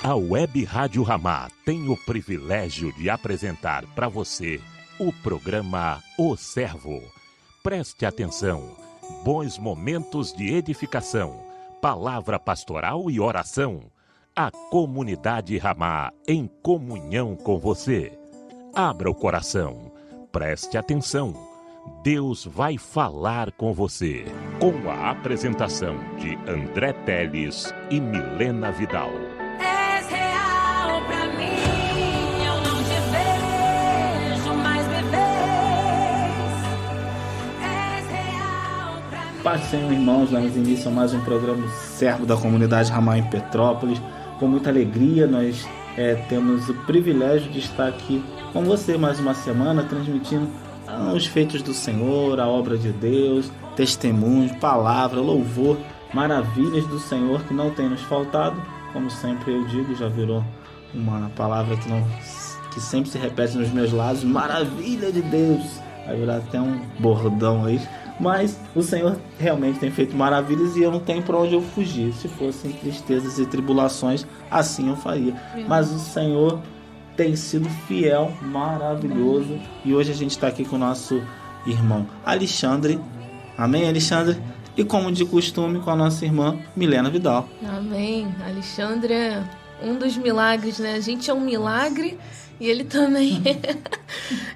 A Web Rádio Ramá tem o privilégio de apresentar para você o programa O Servo. Preste atenção, bons momentos de edificação, palavra pastoral e oração. A comunidade Ramá em comunhão com você. Abra o coração, preste atenção. Deus vai falar com você. Com a apresentação de André Teles e Milena Vidal. És real pra mim, eu não te vejo, mas me vês. És real pra mim. Paz do Senhor, irmãos, damos início a mais um programa Servo da Comunidade Ramá em Petrópolis. Com muita alegria, nós temos o privilégio de estar aqui com você mais uma semana, transmitindo os feitos do Senhor, a obra de Deus, testemunhos, palavra, louvor, maravilhas do Senhor que não tem nos faltado. Como sempre eu digo, já virou uma palavra que sempre se repete nos meus lábios, maravilha de Deus. Vai virar até um bordão aí. Mas o Senhor realmente tem feito maravilhas e eu não tenho para onde eu fugir. Se fossem tristezas e tribulações, assim eu faria. Mas o Senhor tem sido fiel, maravilhoso. E hoje a gente está aqui com o nosso irmão Alexandre. Amém, Alexandre? E como de costume, com a nossa irmã Milena Vidal. Amém. Alexandre é um dos milagres, né? A gente é um milagre e ele também é.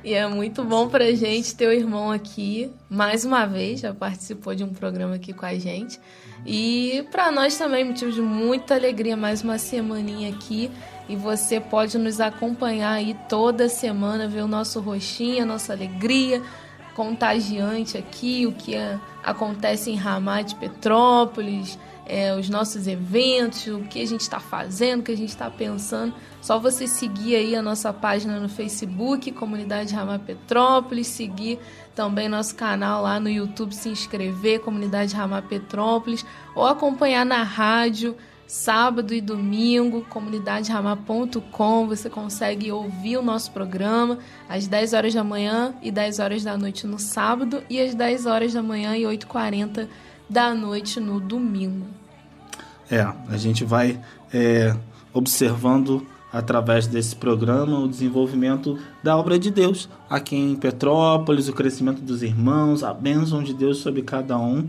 E é muito bom pra gente ter o irmão aqui, mais uma vez, já participou de um programa aqui com a gente. E pra nós também, motivo de muita alegria, mais uma semaninha aqui. E você pode nos acompanhar aí toda semana, ver o nosso rostinho, a nossa alegria contagiante aqui, o que acontece em Ramá de Petrópolis, os nossos eventos, o que a gente está fazendo, o que a gente está pensando. Só você seguir aí a nossa página no Facebook, Comunidade Ramá Petrópolis, seguir também nosso canal lá no YouTube, se inscrever, Comunidade Ramá Petrópolis, ou acompanhar na rádio, sábado e domingo, comunidaderamá.com, você consegue ouvir o nosso programa às 10 horas da manhã e 10 horas da noite no sábado e às 10 horas da manhã e 8h40 da noite no domingo. A gente vai observando através desse programa o desenvolvimento da obra de Deus aqui em Petrópolis, o crescimento dos irmãos, a bênção de Deus sobre cada um.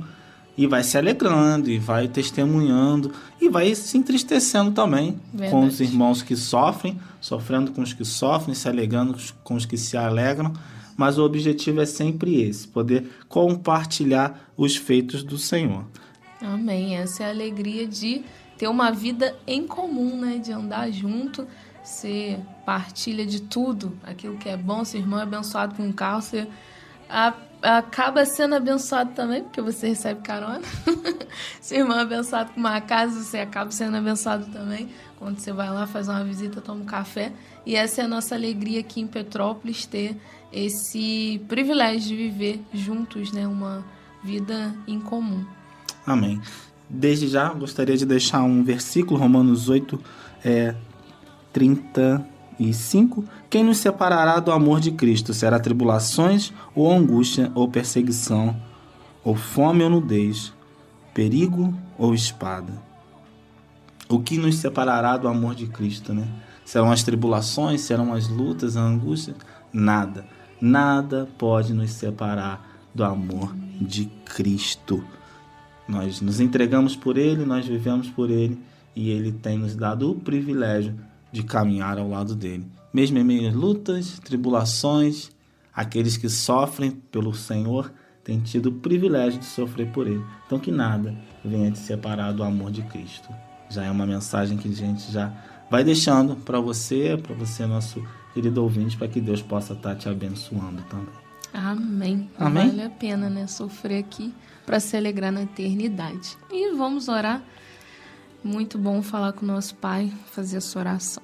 E vai se alegrando, e vai testemunhando, e vai se entristecendo também. Verdade. Com os irmãos que sofrem, sofrendo com os que sofrem, se alegrando com os que se alegram. Mas o objetivo é sempre esse, poder compartilhar os feitos do Senhor. Amém. Essa é a alegria de ter uma vida em comum, né? De andar junto, você partilha de tudo, aquilo que é bom. Se o irmão é abençoado com um carro, você acaba sendo abençoado também, porque você recebe carona. Se o irmão é abençoado com uma casa, você acaba sendo abençoado também. Quando você vai lá, faz uma visita, toma um café. E essa é a nossa alegria aqui em Petrópolis, ter esse privilégio de viver juntos, né? Uma vida em comum. Amém. Desde já, gostaria de deixar um versículo, Romanos 8, 35. Quem nos separará do amor de Cristo? Será tribulações, ou angústia, ou perseguição, ou fome ou nudez, perigo ou espada? O que nos separará do amor de Cristo, né? Serão as tribulações, serão as lutas, a angústia? Nada. Nada pode nos separar do amor de Cristo. Nós nos entregamos por Ele, nós vivemos por Ele, e Ele tem nos dado o privilégio de caminhar ao lado dele. Mesmo em meio às lutas, tribulações, aqueles que sofrem pelo Senhor têm tido o privilégio de sofrer por ele. Então que nada venha te separar do amor de Cristo. Já é uma mensagem que a gente já vai deixando para você, nosso querido ouvinte, para que Deus possa estar te abençoando também. Amém. Amém? Vale a pena, né? Sofrer aqui para se alegrar na eternidade. E vamos orar. Muito bom falar com o nosso Pai, fazer essa oração.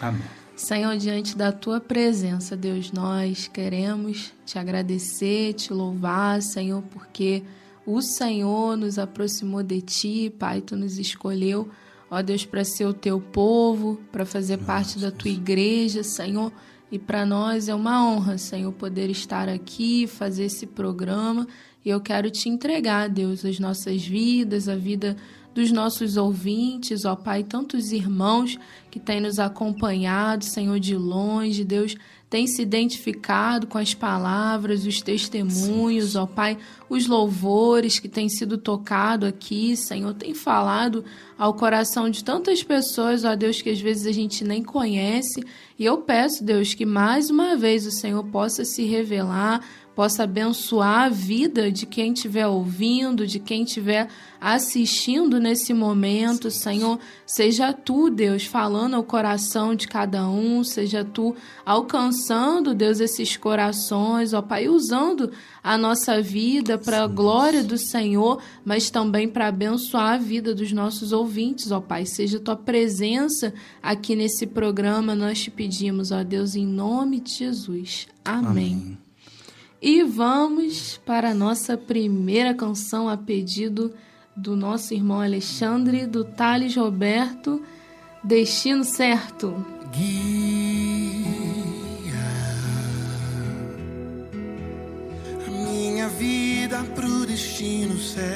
Amém. Senhor, diante da Tua presença, Deus, nós queremos Te agradecer, Te louvar, Senhor, porque o Senhor nos aproximou de Ti, Pai, Tu nos escolheu, ó Deus, para ser o Teu povo, para fazer parte da Tua igreja, Senhor, e para nós é uma honra, Senhor, poder estar aqui, fazer esse programa, e eu quero Te entregar, Deus, as nossas vidas, a vida dos nossos ouvintes, ó Pai, tantos irmãos que têm nos acompanhado, Senhor, de longe, Deus, tem se identificado com as palavras, os testemunhos, ó Pai, os louvores que têm sido tocado aqui, Senhor, tem falado ao coração de tantas pessoas, ó Deus, que às vezes a gente nem conhece. E eu peço, Deus, que mais uma vez o Senhor possa se revelar, possa abençoar a vida de quem estiver ouvindo, de quem estiver assistindo nesse momento, Senhor. Seja Tu, Deus, falando ao coração de cada um, seja Tu alcançando, Deus, esses corações, ó Pai, usando a nossa vida para a glória do Senhor, mas também para abençoar a vida dos nossos ouvintes, ó Pai. Seja Tua presença aqui nesse programa, nós te pedimos, ó Deus, em nome de Jesus. Amém. E vamos para a nossa primeira canção a pedido do nosso irmão Alexandre, do Thales Roberto, Destino Certo. Guia a minha vida pro destino certo.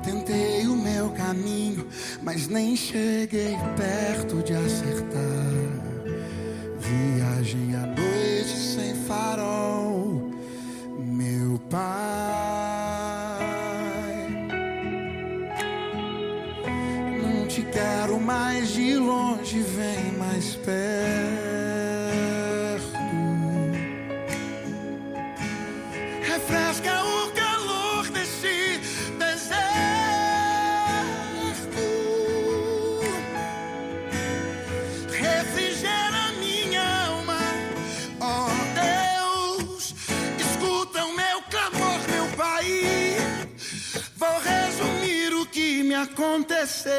Tentei o meu caminho, mas nem cheguei perto de acertar. Viagem à noite sem farol, meu pai. Não te quero mais de longe, vem mais perto. Refresca o calor desse deserto. Refrigera minha alma, ó Deus. Escuta o meu clamor, meu Pai. Vou resumir o que me aconteceu.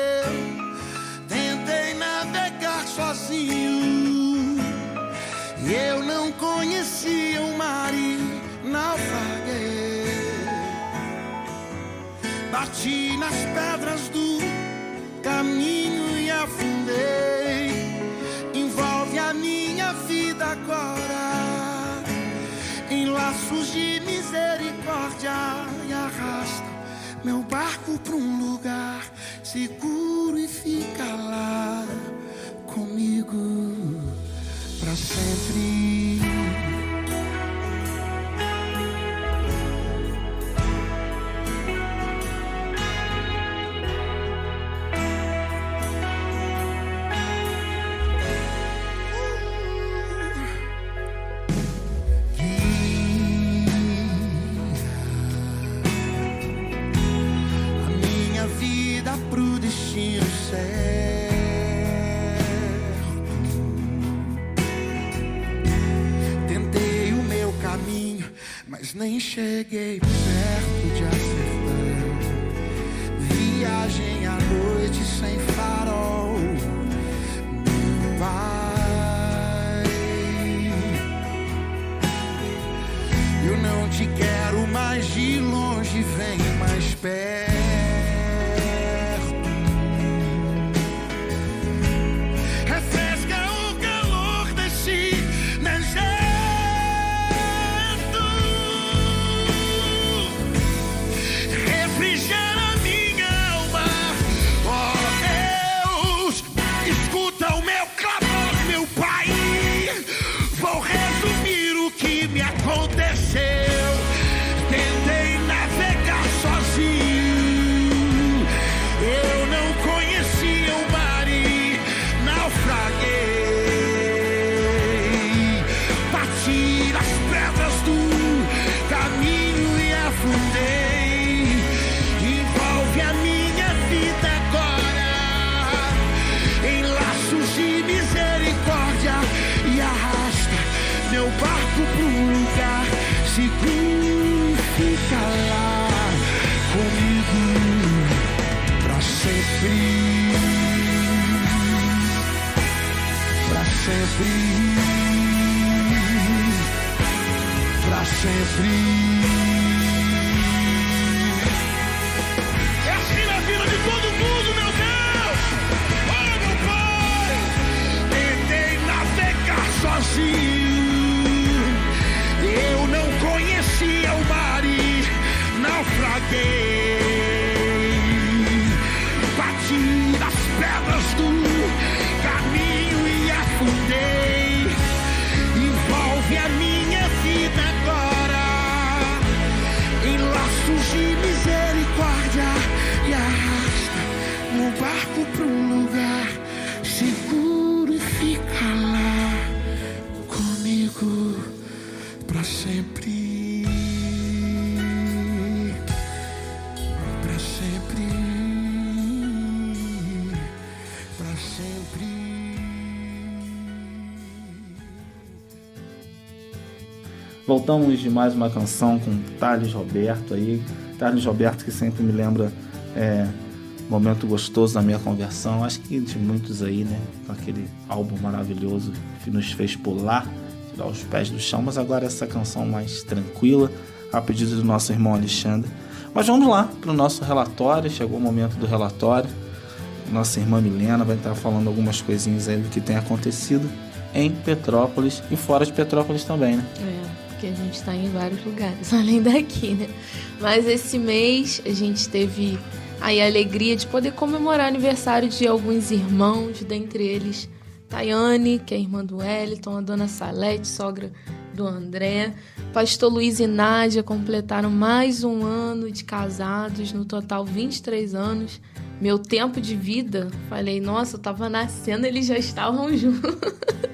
Tentei navegar sozinho e eu não conhecia o mar e naufraguei. Bati nas pedras do caminho e afundei. Envolve a minha vida agora em laços de misericórdia e arrasta meu barco pra um lugar seguro e fica lá comigo pra sempre. Pro destino certo. Tentei o meu caminho, mas nem cheguei perto de acertar. Viagem à noite sem farol, meu pai. Eu não te quero mais de longe, vem mais perto. Aconteceu, tentei navegar sozinho Voltamos de mais uma canção com Thales Roberto aí. Thales Roberto, que sempre me lembra momento gostoso da minha conversão. Acho que de muitos aí, né? Com aquele álbum maravilhoso que nos fez pular, tirar os pés do chão. Mas agora essa canção mais tranquila, a pedido do nosso irmão Alexandre. Mas vamos lá para o nosso relatório. Chegou o momento do relatório. Nossa irmã Milena vai estar falando algumas coisinhas aí do que tem acontecido em Petrópolis e fora de Petrópolis também, né? Porque a gente está em vários lugares, além daqui, né? Mas esse mês a gente teve aí a alegria de poder comemorar o aniversário de alguns irmãos, dentre eles Tayane, que é irmã do Wellington, a dona Salete, sogra do André, pastor Luiz e Nádia completaram mais um ano de casados, no total 23 anos. Meu tempo de vida, falei, nossa, eu tava nascendo, eles já estavam juntos.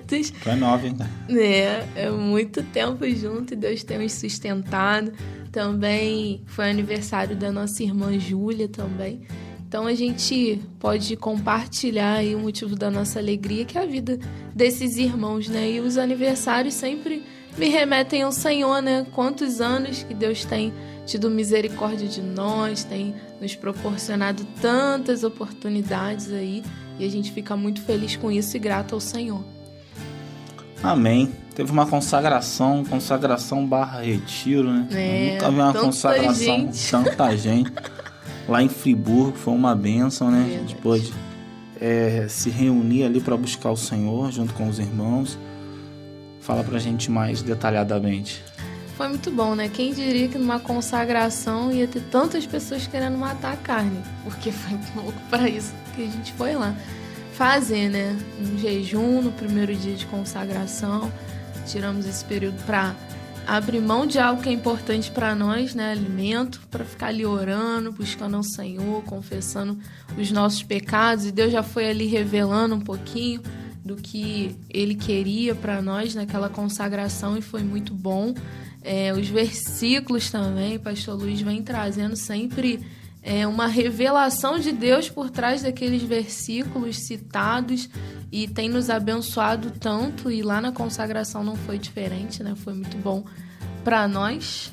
Tu é nova, hein? É muito tempo junto e Deus tem nos sustentado. Também foi aniversário da nossa irmã Júlia também. Então a gente pode compartilhar aí o motivo da nossa alegria, que é a vida desses irmãos, né? E os aniversários sempre me remetem ao Senhor, né? Quantos anos que Deus tem tido misericórdia de nós, tem nos proporcionado tantas oportunidades aí, e a gente fica muito feliz com isso e grato ao Senhor. Amém. Teve uma consagração barra retiro, né? Eu nunca vi uma consagração com tanta gente. Lá em Friburgo, foi uma bênção, né? A gente pôde se reunir ali para buscar o Senhor junto com os irmãos. Fala pra gente mais detalhadamente. Foi muito bom, né? Quem diria que numa consagração ia ter tantas pessoas querendo matar a carne, porque foi pouco para isso que a gente foi lá fazer, né? Um jejum no primeiro dia de consagração. Tiramos esse período para abrir mão de algo que é importante para nós, né? Alimento, para ficar ali orando, buscando ao Senhor, confessando os nossos pecados. E Deus já foi ali revelando um pouquinho do que Ele queria para nós naquela consagração e foi muito bom. Os versículos também, o pastor Luiz vem trazendo sempre uma revelação de Deus por trás daqueles versículos citados e tem nos abençoado tanto, e lá na consagração não foi diferente, né? Foi muito bom para nós.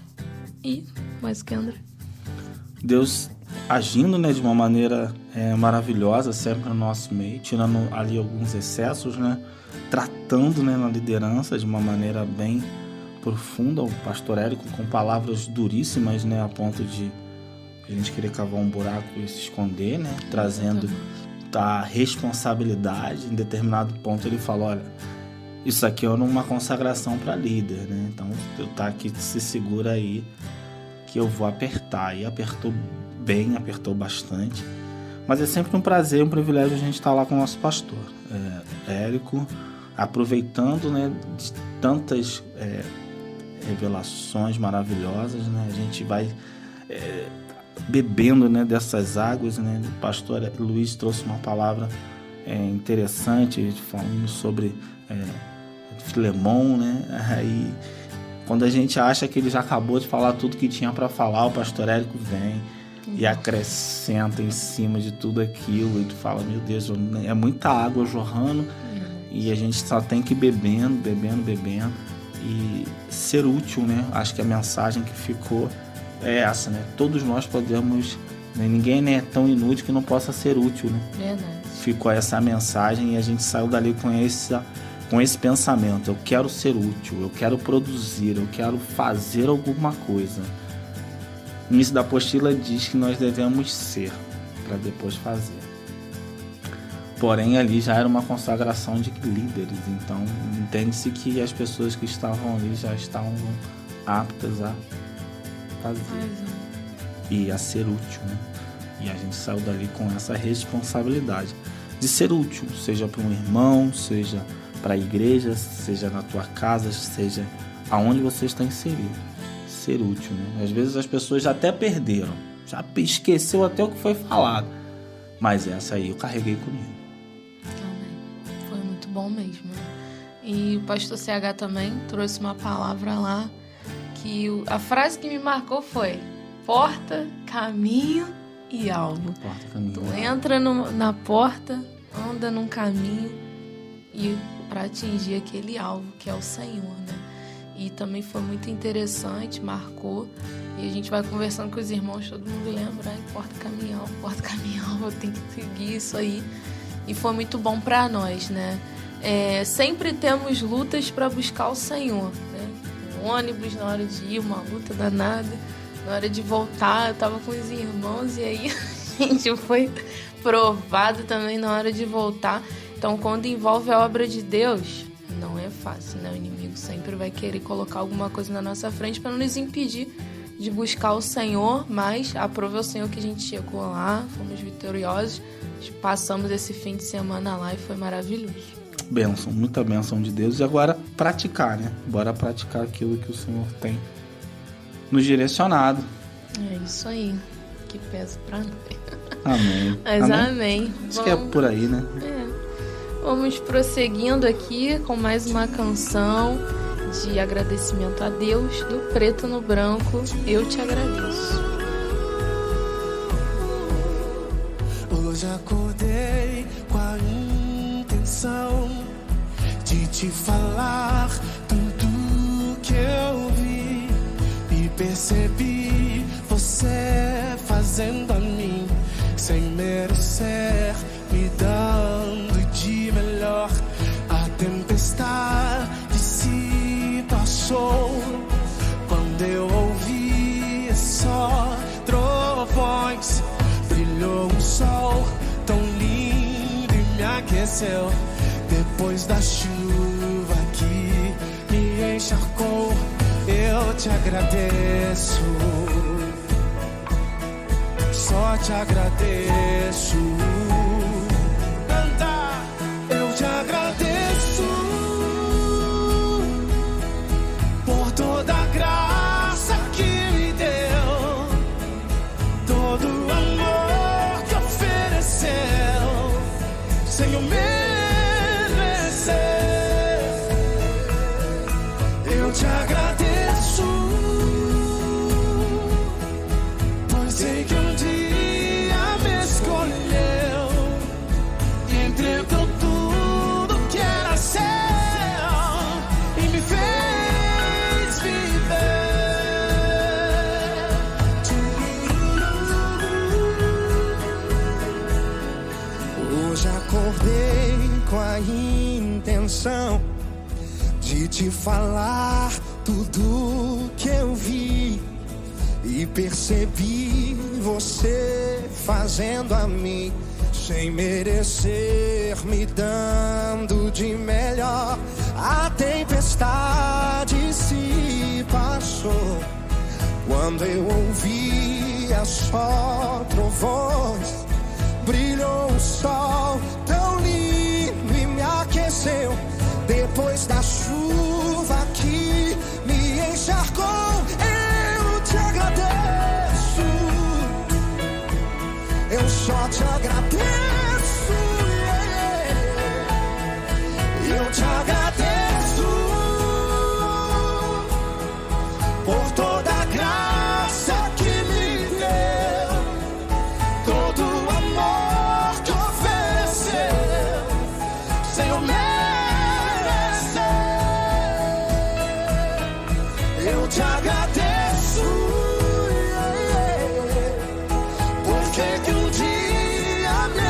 E mais que André? Deus agindo, né, de uma maneira maravilhosa sempre no nosso meio, tirando ali alguns excessos, né? Tratando, né, na liderança de uma maneira bem profunda, o pastor Érico com palavras duríssimas, né, a ponto de a gente querer cavar um buraco e se esconder, né, trazendo a responsabilidade. Em determinado ponto ele fala, olha, isso aqui é uma consagração para líder, né, então eu tá aqui, se segura aí que eu vou apertar. E apertou bem, apertou bastante, mas é sempre um prazer, um privilégio a gente estar lá com o nosso pastor Érico, aproveitando, né, de tantas revelações maravilhosas, né? A gente vai bebendo, né, dessas águas, né? O pastor Luiz trouxe uma palavra interessante, falando sobre Filemon, né? Aí, quando a gente acha que ele já acabou de falar tudo que tinha para falar, o pastor Érico vem e acrescenta em cima de tudo aquilo, e tu fala, meu Deus, é muita água jorrando, e a gente só tem que ir bebendo e ser útil, né? Acho que a mensagem que ficou é essa, né? Todos nós podemos, né? Ninguém, né, é tão inútil que não possa ser útil, né? Verdade. Ficou essa mensagem e a gente saiu dali com esse pensamento. Eu quero ser útil, eu quero produzir, eu quero fazer alguma coisa. O início da apostila diz que nós devemos ser para depois fazer. Porém, ali já era uma consagração de líderes, então entende-se que as pessoas que estavam ali já estavam aptas a fazer e a ser útil, né? E a gente saiu dali com essa responsabilidade de ser útil, seja para um irmão, seja para a igreja, seja na tua casa, seja aonde você está inserido. Ser útil, né? Às vezes as pessoas já até perderam, já esqueceu até o que foi falado, mas essa aí eu carreguei comigo. Foi muito bom mesmo. E o pastor CH também trouxe uma palavra lá que a frase que me marcou foi porta, caminho e alvo. Porta, caminho. Tu entra na porta, anda num caminho e para atingir aquele alvo que é o Senhor, né? e também foi muito interessante, marcou. E a gente vai conversando com os irmãos, todo mundo lembra, porta caminhão, eu tenho que seguir isso aí. E foi muito bom para nós, né? Sempre temos lutas para buscar o Senhor, né? Um ônibus na hora de ir, uma luta danada. Na hora de voltar, eu tava com os irmãos e aí a gente foi provado também na hora de voltar. Então, quando envolve a obra de Deus, não é fácil, né? O inimigo sempre vai querer colocar alguma coisa na nossa frente para nos impedir de buscar o Senhor, mas aprove ao Senhor que a gente chegou lá, fomos vitoriosos, passamos esse fim de semana lá e foi maravilhoso. Bênção, muita bênção de Deus. E agora praticar, né? Bora praticar aquilo que o Senhor tem nos direcionado. É isso aí, que pesa pra nós. Amém. Mas amém. Acho que é por aí, né? Vamos prosseguindo aqui com mais uma canção de agradecimento a Deus, do Preto no Branco, Eu Te Agradeço. Hoje acordei com a intenção de te falar tudo que eu vi e percebi você fazendo a mim sem merecer, me dando de melhor. A tempestade se passou quando eu ouvi só trovões. Brilhou um sol tão lindo e me aqueceu. Depois da chuva que me encharcou, eu te agradeço. Só te agradeço. Canta, eu te agradeço por toda a graça que me deu, todo o amor que ofereceu, sem eu merecer. Eu te agradeço, pois sei que um dia me escolheu e entregou tudo que era seu e me fez viver. Hoje acordei com a intenção de te falar tudo que eu vi e percebi você fazendo a mim sem merecer, me dando de melhor. A tempestade se passou quando eu ouvia só trovões. Brilhou o sol tão lindo e me aqueceu. Depois da chuva que me encharcou, eu te agradeço. Eu só te agradeço. Eu te agradeço por toda a graça que me deu, todo o amor que ofereceu, sem eu merecer. Eu te agradeço, porque que um dia me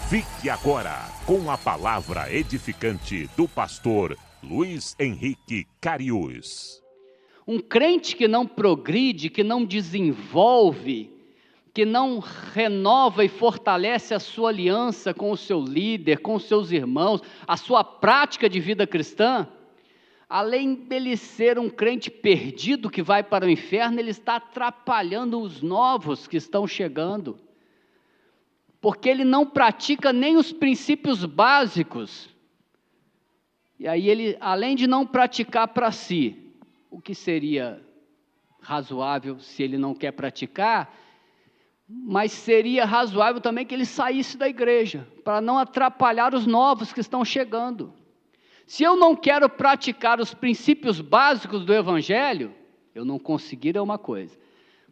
Fique agora com a palavra edificante do pastor Luiz Henrique Cariús. Um crente que não progride, que não desenvolve, que não renova e fortalece a sua aliança com o seu líder, com os seus irmãos, a sua prática de vida cristã, além dele ser um crente perdido que vai para o inferno, ele está atrapalhando os novos que estão chegando, porque ele não pratica nem os princípios básicos. E aí ele, além de não praticar para si, o que seria razoável se ele não quer praticar, mas seria razoável também que ele saísse da igreja, para não atrapalhar os novos que estão chegando. Se eu não quero praticar os princípios básicos do Evangelho, eu não conseguir é uma coisa,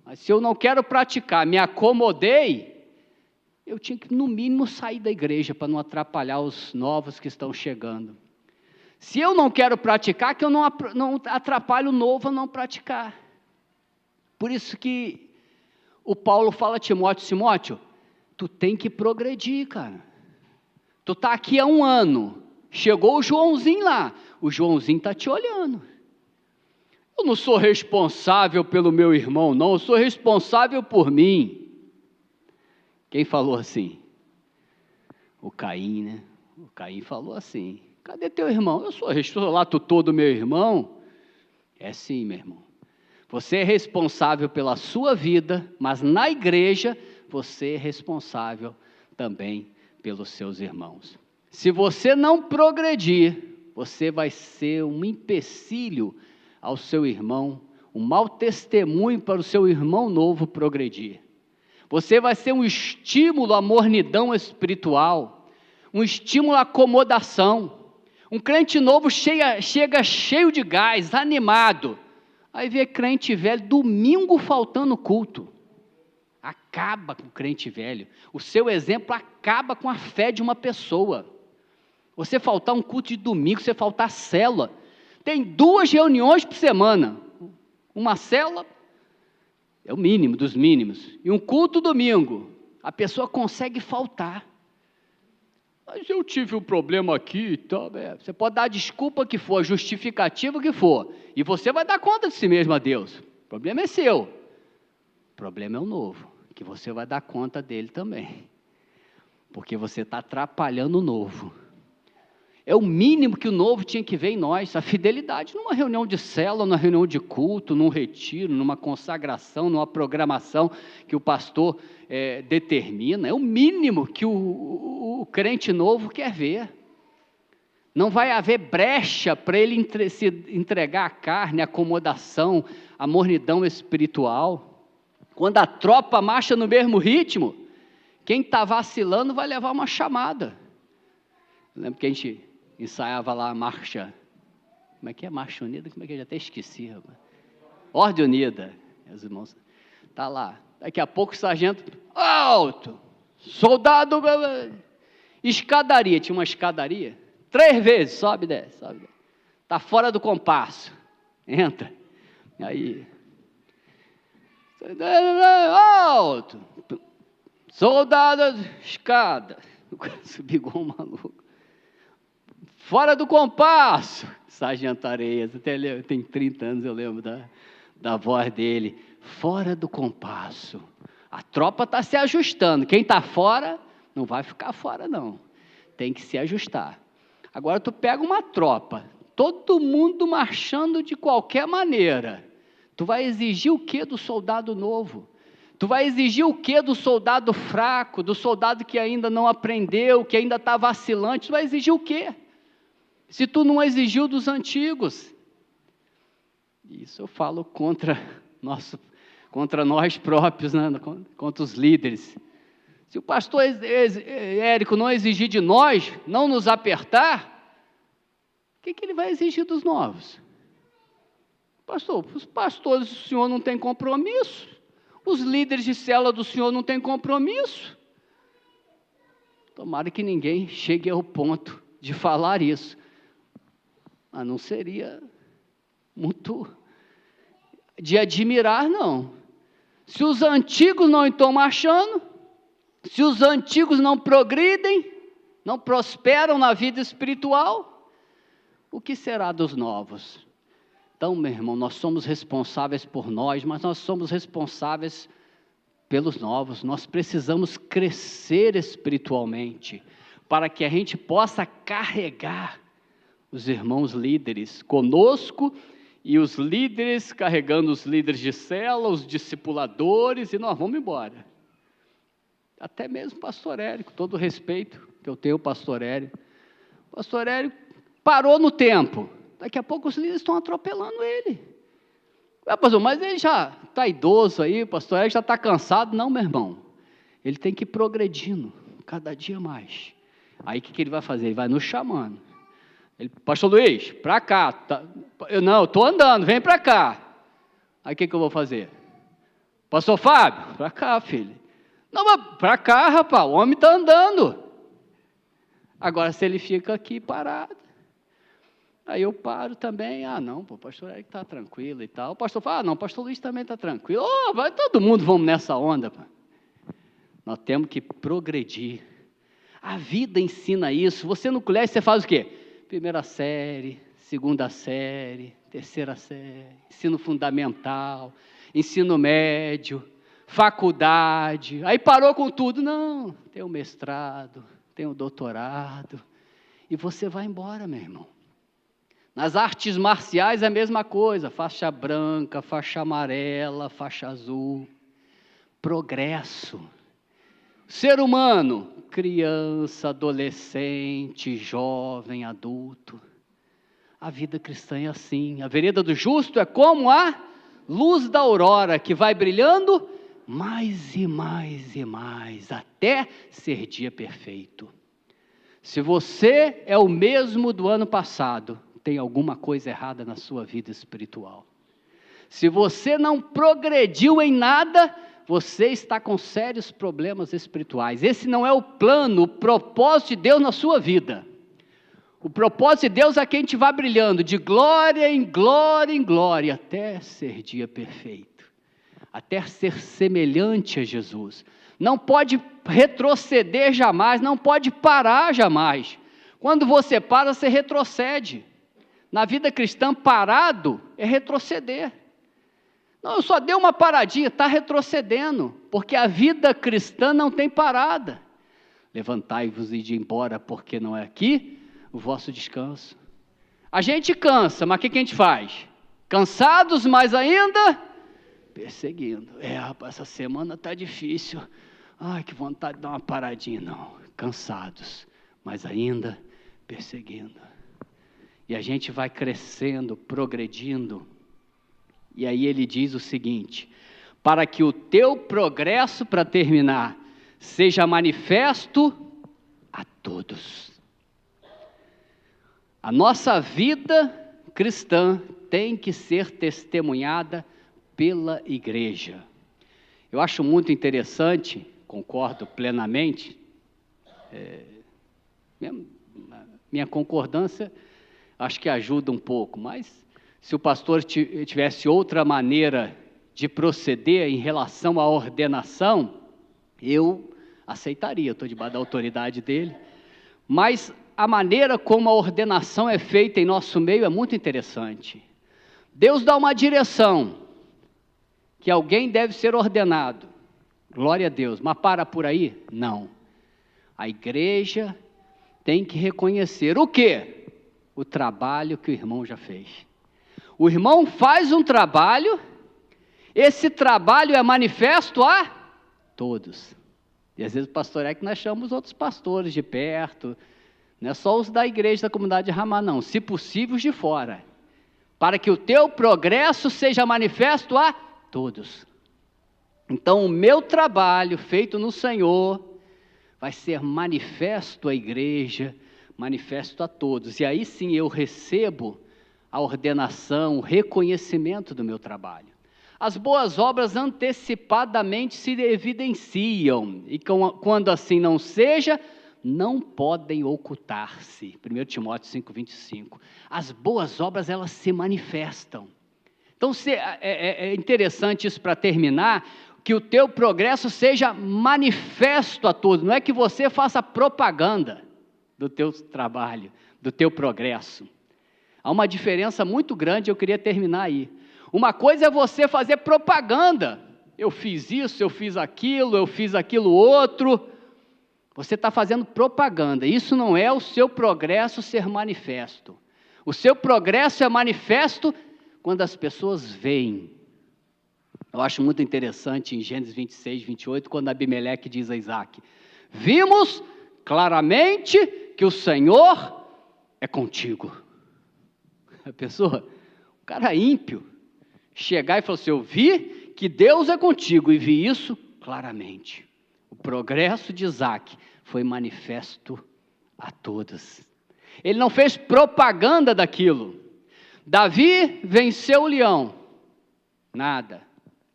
mas se eu não quero praticar, me acomodei, eu tinha que no mínimo sair da igreja, para não atrapalhar os novos que estão chegando. Se eu não quero praticar, que eu não atrapalho o novo a não praticar. Por isso que o Paulo fala a Timóteo: Timóteo, tu tem que progredir, cara. Tu está aqui há 1 ano, chegou o Joãozinho lá, o Joãozinho está te olhando. Eu não sou responsável pelo meu irmão, não, eu sou responsável por mim. Quem falou assim? O Caim, né? O Caim falou assim: cadê teu irmão? Eu sou lá tutor do meu irmão. É sim, meu irmão. Você é responsável pela sua vida, mas na igreja você é responsável também pelos seus irmãos. Se você não progredir, você vai ser um empecilho ao seu irmão, um mau testemunho para o seu irmão novo progredir. Você vai ser um estímulo à mornidão espiritual, um estímulo à acomodação. Um crente novo chega cheio de gás, animado. Aí vê crente velho, domingo faltando culto. Acaba com o crente velho. O seu exemplo acaba com a fé de uma pessoa. Você faltar um culto de domingo, você faltar célula. Tem 2 reuniões por semana. Uma célula é o mínimo dos mínimos. E um culto domingo. A pessoa consegue faltar. Mas eu tive um problema aqui e tal. Você pode dar a desculpa que for, a justificativa que for. E você vai dar conta de si mesmo a Deus. O problema é seu. O problema é o novo, que você vai dar conta dele também. Porque você está atrapalhando o novo. É o mínimo que o novo tinha que ver em nós, a fidelidade numa reunião de célula, numa reunião de culto, num retiro, numa consagração, numa programação que o pastor determina. É o mínimo que o crente novo quer ver. Não vai haver brecha para ele se entregar à carne, à acomodação, à mornidão espiritual. Quando a tropa marcha no mesmo ritmo, quem está vacilando vai levar uma chamada. Eu lembro que a gente ensaiava lá a marcha, como é que é? Marcha Unida? Como é que eu já até esqueci, rapaz. Ordem Unida, meus irmãos, está lá. Daqui a pouco o sargento, alto, soldado, escadaria, tinha uma escadaria, 3 vezes, sobe e desce, está fora do compasso, entra, aí, alto, soldado, escada, subi igual um maluco. Fora do compasso, sargento Areias, tem 30 anos, eu lembro da voz dele, fora do compasso, a tropa está se ajustando, quem está fora, não vai ficar fora não, tem que se ajustar. Agora tu pega uma tropa, todo mundo marchando de qualquer maneira, tu vai exigir o que do soldado novo? Tu vai exigir o que do soldado fraco, do soldado que ainda não aprendeu, que ainda está vacilante, tu vai exigir o quê? Se tu não exigiu dos antigos. Isso eu falo contra nós próprios, né? Contra os líderes. Se o pastor Érico não exigir de nós, não nos apertar, o que ele vai exigir dos novos? Pastor, os pastores do senhor não têm compromisso, os líderes de célula do senhor não têm compromisso. Tomara que ninguém chegue ao ponto de falar isso. Mas não seria muito de admirar, não. Se os antigos não estão marchando, Se os antigos não progridem, não prosperam na vida espiritual, o que será dos novos? Então, meu irmão, nós somos responsáveis por nós, mas nós somos responsáveis pelos novos. Nós precisamos crescer espiritualmente, para que a gente possa carregar os irmãos líderes conosco, e os líderes carregando os líderes de célula, os discipuladores, e nós vamos embora. Até mesmo o pastor Hélio, com todo o respeito que eu tenho ao pastor Hélio. O pastor Hélio parou no tempo. Daqui a pouco os líderes estão atropelando ele. Pastor, mas ele já está idoso aí, o pastor Hélio já está cansado. Não, meu irmão. Ele tem que ir progredindo, cada dia mais. Aí o que ele vai fazer? Ele vai nos chamando. Ele, pastor Luiz, para cá. Eu estou andando, vem para cá. Aí o que eu vou fazer? Pastor Fábio, para cá, filho. Não, mas para cá, rapaz, o homem está andando. Agora, se ele fica aqui parado, aí eu paro também. Não, o pastor Eric está tranquilo e tal. O pastor fala, não, o pastor Luiz também está tranquilo. Vai todo mundo, vamos nessa onda. Pô. Nós temos que progredir. A vida ensina isso. Você no colégio, você faz o quê? Primeira série, segunda série, terceira série, ensino fundamental, ensino médio, faculdade. Aí parou com tudo. Não, tem o mestrado, tem o doutorado. E você vai embora, meu irmão. Nas artes marciais é a mesma coisa. Faixa branca, faixa amarela, faixa azul. Progresso. Ser humano, criança, adolescente, jovem, adulto. A vida cristã é assim. A vereda do justo é como a luz da aurora, que vai brilhando mais e mais e mais, até ser dia perfeito. Se você é o mesmo do ano passado, tem alguma coisa errada na sua vida espiritual. Se você não progrediu em nada, você está com sérios problemas espirituais. Esse não é o plano, o propósito de Deus na sua vida. O propósito de Deus é que a gente vá brilhando de glória em glória em glória, até ser dia perfeito, até ser semelhante a Jesus. Não pode retroceder jamais, não pode parar jamais. Quando você para, você retrocede. Na vida cristã, parado é retroceder. Não, eu só dei uma paradinha, está retrocedendo, porque a vida cristã não tem parada. Levantai-vos e ide embora, porque não é aqui o vosso descanso. A gente cansa, mas o que a gente faz? Cansados, mas ainda perseguindo. Rapaz, essa semana está difícil. Ai, que vontade de dar uma paradinha. Não, cansados, mas ainda perseguindo. E a gente vai crescendo, progredindo. E aí ele diz o seguinte: para que o teu progresso, para terminar, seja manifesto a todos. A nossa vida cristã tem que ser testemunhada pela igreja. Eu acho muito interessante, concordo plenamente, minha concordância acho que ajuda um pouco, mas se o pastor tivesse outra maneira de proceder em relação à ordenação, eu aceitaria, estou debaixo da autoridade dele, mas a maneira como a ordenação é feita em nosso meio é muito interessante. Deus dá uma direção, que alguém deve ser ordenado, glória a Deus, mas para por aí? Não. A igreja tem que reconhecer o quê? O trabalho que o irmão já fez. O irmão faz um trabalho, esse trabalho é manifesto a todos. E às vezes o pastor é que nós chamamos outros pastores de perto, não é só os da igreja da comunidade de Ramá, não, se possível os de fora, para que o teu progresso seja manifesto a todos. Então o meu trabalho feito no Senhor vai ser manifesto à igreja, manifesto a todos, e aí sim eu recebo a ordenação, o reconhecimento do meu trabalho. As boas obras antecipadamente se evidenciam, e quando assim não seja, não podem ocultar-se. 1 Timóteo 5:25. As boas obras, elas se manifestam. Então, é interessante isso para terminar. que o teu progresso seja manifesto a todos. Não é que você faça propaganda do teu trabalho, do teu progresso. Há uma diferença muito grande, eu queria terminar aí. Uma coisa é você fazer propaganda. Eu fiz isso, eu fiz aquilo outro. Você está fazendo propaganda. Isso não é o seu progresso ser manifesto. O seu progresso é manifesto quando as pessoas veem. Eu acho muito interessante em Gênesis 26, 28, quando Abimeleque diz a Isaac: vimos claramente que o Senhor é contigo. A pessoa, o cara ímpio, chegar e falar assim: eu vi que Deus é contigo e vi isso claramente. O progresso de Isaac foi manifesto a todos. Ele não fez propaganda daquilo. Davi venceu o leão. Nada.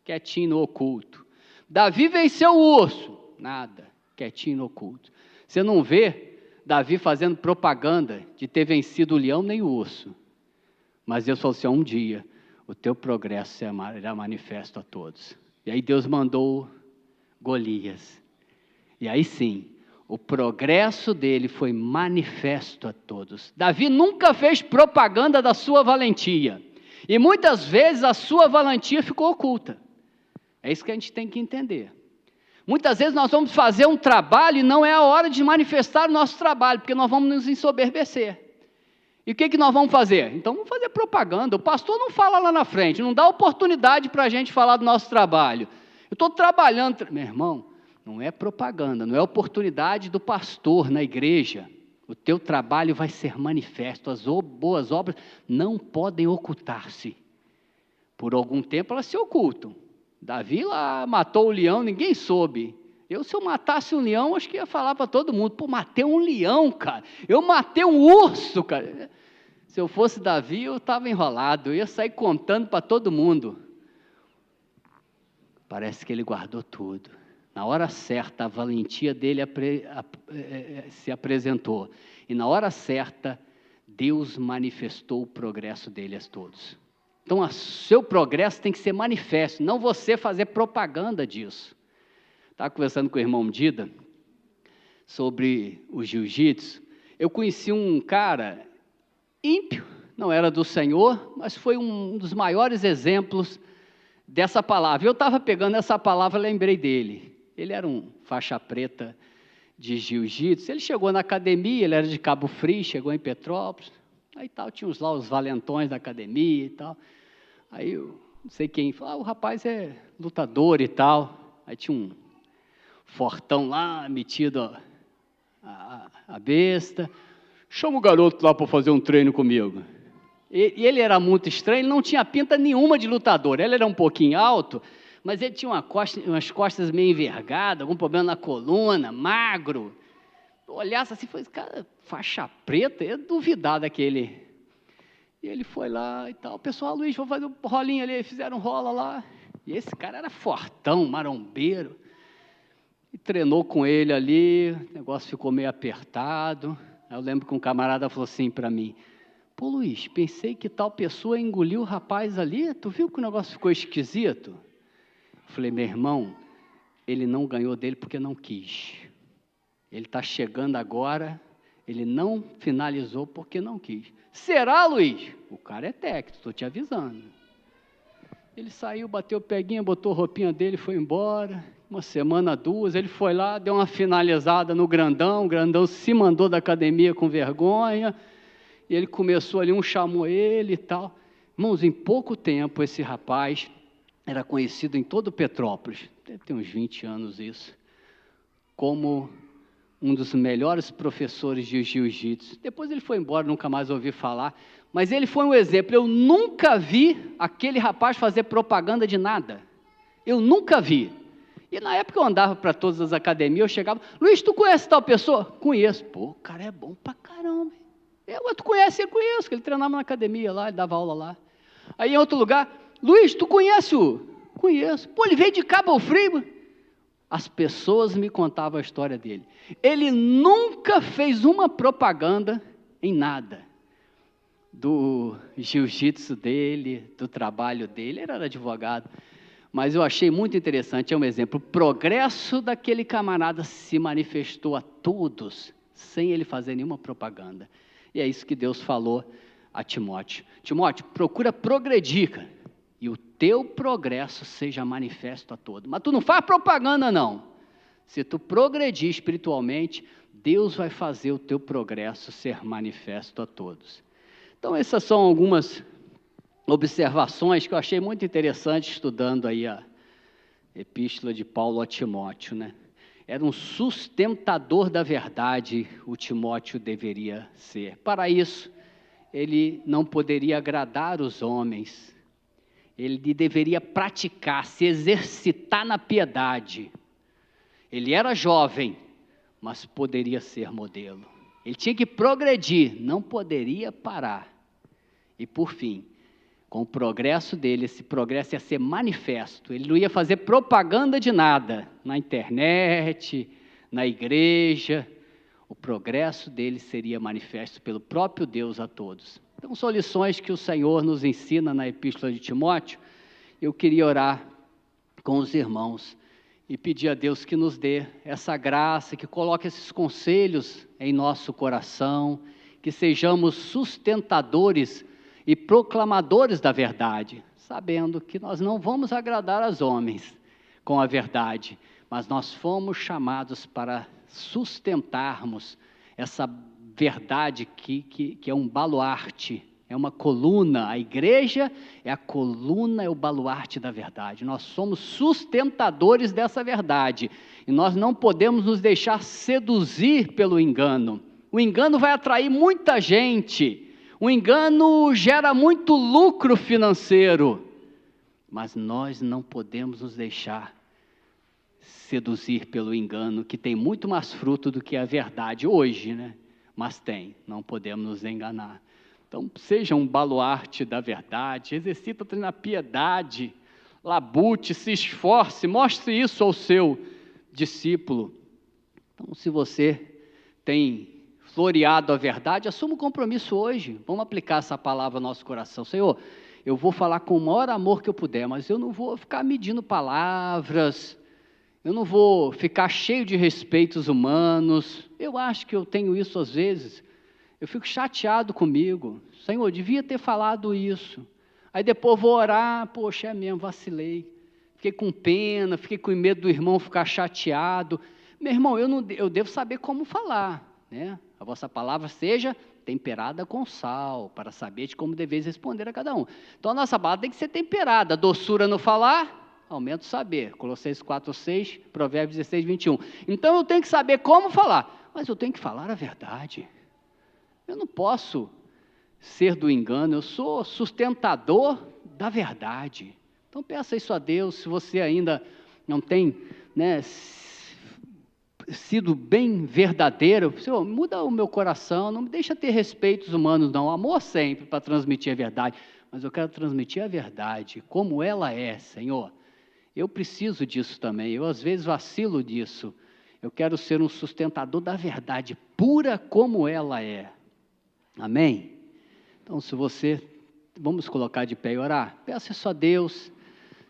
Quietinho no oculto. Davi venceu o urso. Nada. Quietinho no oculto. Você não vê Davi fazendo propaganda de ter vencido o leão nem o urso. Mas Deus falou assim: um dia o teu progresso será manifesto a todos. E aí Deus mandou Golias. E aí sim, o progresso dele foi manifesto a todos. Davi nunca fez propaganda da sua valentia. E muitas vezes a sua valentia ficou oculta. É isso que a gente tem que entender. Muitas vezes nós vamos fazer um trabalho e não é a hora de manifestar o nosso trabalho, porque nós vamos nos ensoberbecer. E o que nós vamos fazer? Então vamos fazer propaganda. O pastor não fala lá na frente, não dá oportunidade para a gente falar do nosso trabalho. Eu estou trabalhando, meu irmão, não é propaganda, não é oportunidade do pastor na igreja. O teu trabalho vai ser manifesto, as boas obras não podem ocultar-se. Por algum tempo elas se ocultam. Davi lá matou o leão, ninguém soube. Se eu matasse um leão, acho que ia falar para todo mundo: pô, matei um leão, cara. Eu matei um urso, cara. Se eu fosse Davi, eu estava enrolado. Eu ia sair contando para todo mundo. Parece que ele guardou tudo. Na hora certa, a valentia dele se apresentou. E na hora certa, Deus manifestou o progresso dele a todos. Então, o seu progresso tem que ser manifesto, não você fazer propaganda disso. Estava conversando com o irmão Dida sobre o jiu-jitsu. Eu conheci um cara ímpio, não era do Senhor, mas foi um dos maiores exemplos dessa palavra. Eu estava pegando essa palavra, lembrei dele. Ele era um faixa preta de jiu-jitsu. Ele chegou na academia, ele era de Cabo Frio, chegou em Petrópolis. Aí tal, tinha lá os valentões da academia e tal. Aí eu não sei quem falou: o rapaz é lutador e tal. Aí tinha um fortão lá, metido a besta. Chama o garoto lá para fazer um treino comigo. E ele era muito estranho, ele não tinha pinta nenhuma de lutador. Ele era um pouquinho alto, mas ele tinha umas costas meio envergadas, algum problema na coluna, magro. Olhasse assim, foi, cara, faixa preta, eu ia duvidar daquele. E ele foi lá e tal: pessoal, Luiz, vou fazer um rolinho ali. Fizeram um rola lá. E esse cara era fortão, marombeiro. E treinou com ele ali, o negócio ficou meio apertado. Aí eu lembro que um camarada falou assim para mim: pô, Luiz, pensei que tal pessoa engoliu o rapaz ali, tu viu que o negócio ficou esquisito? Eu falei: meu irmão, ele não ganhou dele porque não quis. Ele está chegando agora, ele não finalizou porque não quis. Será, Luiz? O cara é técnico, estou te avisando. Ele saiu, bateu o peguinha, botou a roupinha dele, foi embora. Uma semana, duas, ele foi lá, deu uma finalizada no grandão. O grandão se mandou da academia com vergonha. E ele começou ali, um chamou ele e tal. Irmãos, em pouco tempo, esse rapaz era conhecido em todo Petrópolis, deve ter uns 20 anos isso, como um dos melhores professores de jiu-jitsu. Depois ele foi embora, nunca mais ouvi falar, mas ele foi um exemplo. Eu nunca vi aquele rapaz fazer propaganda de nada. Eu nunca vi. E na época eu andava para todas as academias, eu chegava: Luiz, tu conhece tal pessoa? Conheço. Pô, o cara é bom pra caramba. Tu conhece? Eu conheço, que ele treinava na academia lá, ele dava aula lá. Aí em outro lugar: Luiz, tu conhece o? Conheço. Pô, ele veio de Cabo Frio. As pessoas me contavam a história dele. Ele nunca fez uma propaganda em nada do jiu-jitsu dele, do trabalho dele. Ele era advogado. Mas eu achei muito interessante, é um exemplo. O progresso daquele camarada se manifestou a todos, sem ele fazer nenhuma propaganda. E é isso que Deus falou a Timóteo. Timóteo, procura progredir, cara, e o teu progresso seja manifesto a todos. Mas tu não faz propaganda, não. Se tu progredir espiritualmente, Deus vai fazer o teu progresso ser manifesto a todos. Então, essas são algumas observações que eu achei muito interessante estudando aí a epístola de Paulo a Timóteo, né? Era um sustentador da verdade, o Timóteo deveria ser. Para isso, ele não poderia agradar os homens, ele deveria praticar, se exercitar na piedade. Ele era jovem, mas poderia ser modelo. Ele tinha que progredir, não poderia parar. E por fim, com o progresso dele, esse progresso ia ser manifesto. Ele não ia fazer propaganda de nada, na internet, na igreja. O progresso dele seria manifesto pelo próprio Deus a todos. Então, são lições que o Senhor nos ensina na epístola de Timóteo. Eu queria orar com os irmãos e pedir a Deus que nos dê essa graça, que coloque esses conselhos em nosso coração, que sejamos sustentadores e proclamadores da verdade, sabendo que nós não vamos agradar aos homens com a verdade, mas nós fomos chamados para sustentarmos essa verdade que é um baluarte, é uma coluna. A igreja é a coluna, é o baluarte da verdade. Nós somos sustentadores dessa verdade e nós não podemos nos deixar seduzir pelo engano. O engano vai atrair muita gente. O engano gera muito lucro financeiro, mas nós não podemos nos deixar seduzir pelo engano, que tem muito mais fruto do que a verdade hoje, né? Mas tem, não podemos nos enganar. Então, seja um baluarte da verdade, exercita-te na piedade, labute, se esforce, mostre isso ao seu discípulo. Então, se você tem floreado a verdade, assuma o compromisso hoje. Vamos aplicar essa palavra ao nosso coração. Senhor, eu vou falar com o maior amor que eu puder, mas eu não vou ficar medindo palavras, eu não vou ficar cheio de respeitos humanos. Eu acho que eu tenho isso às vezes. Eu fico chateado comigo. Senhor, eu devia ter falado isso. Aí depois vou orar, poxa, é mesmo, vacilei. Fiquei com pena, fiquei com medo do irmão ficar chateado. Meu irmão, eu devo saber como falar, né? A vossa palavra seja temperada com sal, para saber de como deveis responder a cada um. Então, a nossa palavra tem que ser temperada. Doçura no falar, aumenta o saber. Colossenses 4:6, Provérbios 16:21. Então, eu tenho que saber como falar, mas eu tenho que falar a verdade. Eu não posso ser do engano, eu sou sustentador da verdade. Então, peça isso a Deus, se você ainda não tem, né, sido bem verdadeiro. Senhor, muda o meu coração, não me deixa ter respeitos humanos, não. Amor sempre para transmitir a verdade, mas eu quero transmitir a verdade como ela é, Senhor. Eu preciso disso também, eu às vezes vacilo disso. Eu quero ser um sustentador da verdade pura como ela é. Amém? Então, se você, vamos colocar de pé e orar. Peça isso a Deus.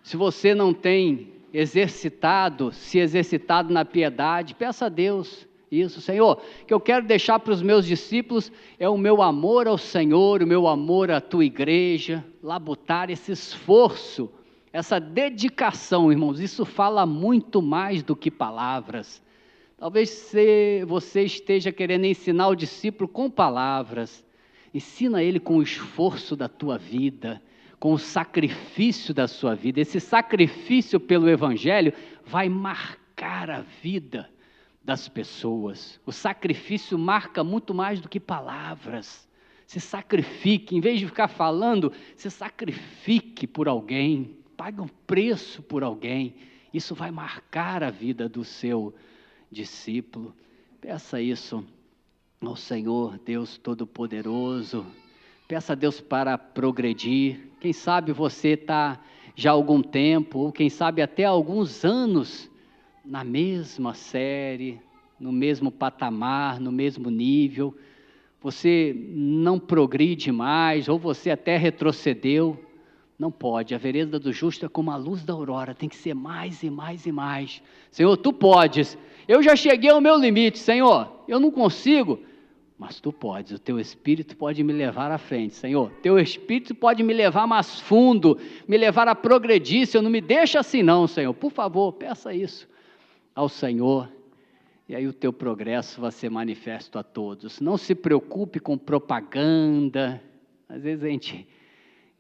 Se você não tem se exercitado na piedade, peça a Deus isso. Senhor, que eu quero deixar para os meus discípulos é o meu amor ao Senhor, o meu amor à tua igreja, labutar esse esforço, essa dedicação, irmãos. Isso fala muito mais do que palavras. Talvez você esteja querendo ensinar o discípulo com palavras. Ensina ele com o esforço da tua vida, com o sacrifício da sua vida. Esse sacrifício pelo Evangelho vai marcar a vida das pessoas. O sacrifício marca muito mais do que palavras. Se sacrifique, em vez de ficar falando, se sacrifique por alguém, pague um preço por alguém. Isso vai marcar a vida do seu discípulo. Peça isso ao Senhor, Deus Todo-Poderoso. Peça a Deus para progredir. Quem sabe você está já há algum tempo, ou quem sabe até alguns anos, na mesma série, no mesmo patamar, no mesmo nível. Você não progride mais, ou você até retrocedeu. Não pode, a vereda do justo é como a luz da aurora, tem que ser mais e mais e mais. Senhor, tu podes, eu já cheguei ao meu limite, Senhor, eu não consigo, mas tu podes, o teu Espírito pode me levar à frente, Senhor, teu Espírito pode me levar mais fundo, me levar a progredir, Senhor, não me deixa assim não, Senhor, por favor, peça isso ao Senhor, e aí o teu progresso vai ser manifesto a todos. Não se preocupe com propaganda, às vezes a gente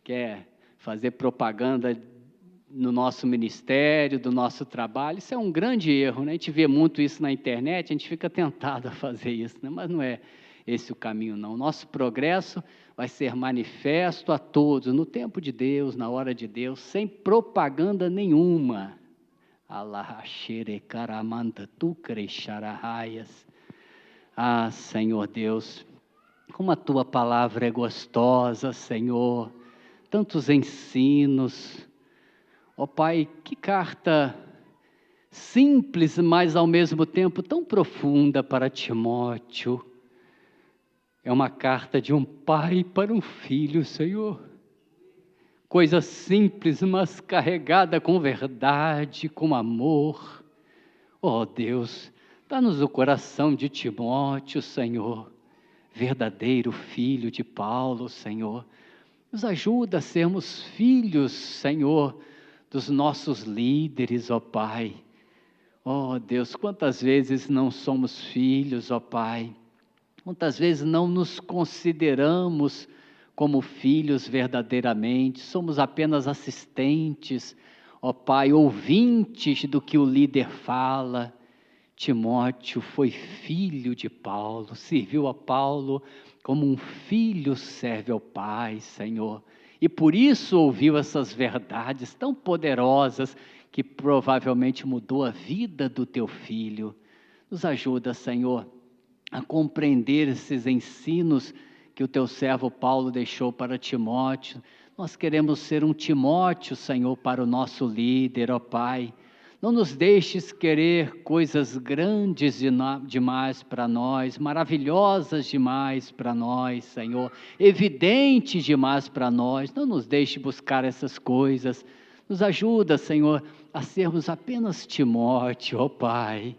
quer fazer propaganda no nosso ministério, do nosso trabalho, isso é um grande erro, né? A gente vê muito isso na internet, a gente fica tentado a fazer isso, né? Mas não é esse o caminho, não. O nosso progresso vai ser manifesto a todos, no tempo de Deus, na hora de Deus, sem propaganda nenhuma. Ah, Senhor Deus, como a Tua palavra é gostosa, Senhor, tantos ensinos, ó Pai, que carta simples, mas ao mesmo tempo tão profunda para Timóteo. É uma carta de um pai para um filho, Senhor. Coisa simples, mas carregada com verdade, com amor. Ó Deus, dá-nos o coração de Timóteo, Senhor, verdadeiro filho de Paulo, Senhor. Nos ajuda a sermos filhos, Senhor, dos nossos líderes, ó Pai. Ó Deus, quantas vezes não somos filhos, ó Pai. Quantas vezes não nos consideramos como filhos verdadeiramente. Somos apenas assistentes, ó Pai, ouvintes do que o líder fala. Timóteo foi filho de Paulo, serviu a Paulo como um filho serve ao Pai, Senhor. E por isso ouviu essas verdades tão poderosas que provavelmente mudou a vida do teu filho. Nos ajuda, Senhor, a compreender esses ensinos que o teu servo Paulo deixou para Timóteo. Nós queremos ser um Timóteo, Senhor, para o nosso líder, ó Pai. Não nos deixes querer coisas grandes demais para nós, maravilhosas demais para nós, Senhor, evidentes demais para nós. Não nos deixe buscar essas coisas. Nos ajuda, Senhor, a sermos apenas Timóteo, ó Pai.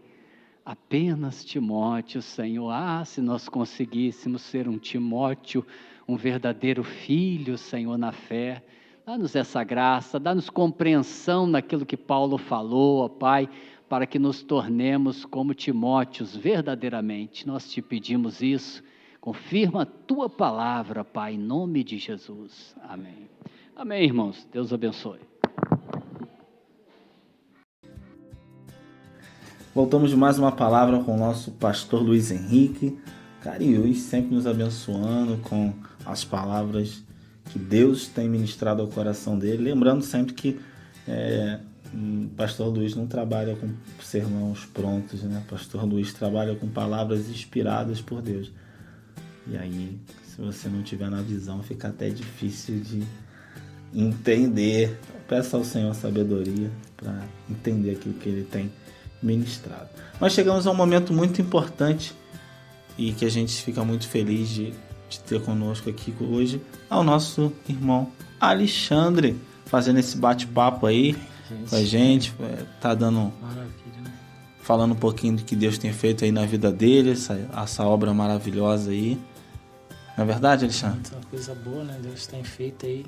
Apenas Timóteo, Senhor. Ah, se nós conseguíssemos ser um Timóteo, um verdadeiro filho, Senhor, na fé. Dá-nos essa graça, dá-nos compreensão naquilo que Paulo falou, ó Pai, para que nos tornemos como Timóteos verdadeiramente. Nós te pedimos isso, confirma a Tua palavra, Pai, em nome de Jesus. Amém. Amém, irmãos. Deus abençoe. Voltamos de mais uma palavra com o nosso pastor Luiz Henrique, carinhoso, sempre nos abençoando com as palavras que Deus tem ministrado ao coração dele. Lembrando sempre que o pastor Luiz não trabalha com sermões prontos, né? O pastor Luiz trabalha com palavras inspiradas por Deus. E aí, se você não tiver na visão, fica até difícil de entender. Peça ao Senhor sabedoria para entender aquilo que ele tem ministrado. Nós chegamos a um momento muito importante e que a gente fica muito feliz de ter conosco aqui hoje, ao nosso irmão Alexandre, fazendo esse bate-papo aí com a gente, tá dando, maravilha, né? Falando um pouquinho do que Deus tem feito aí na vida dele, essa obra maravilhosa aí. Não é verdade, Alexandre? Muita coisa boa, né? Deus tem feito aí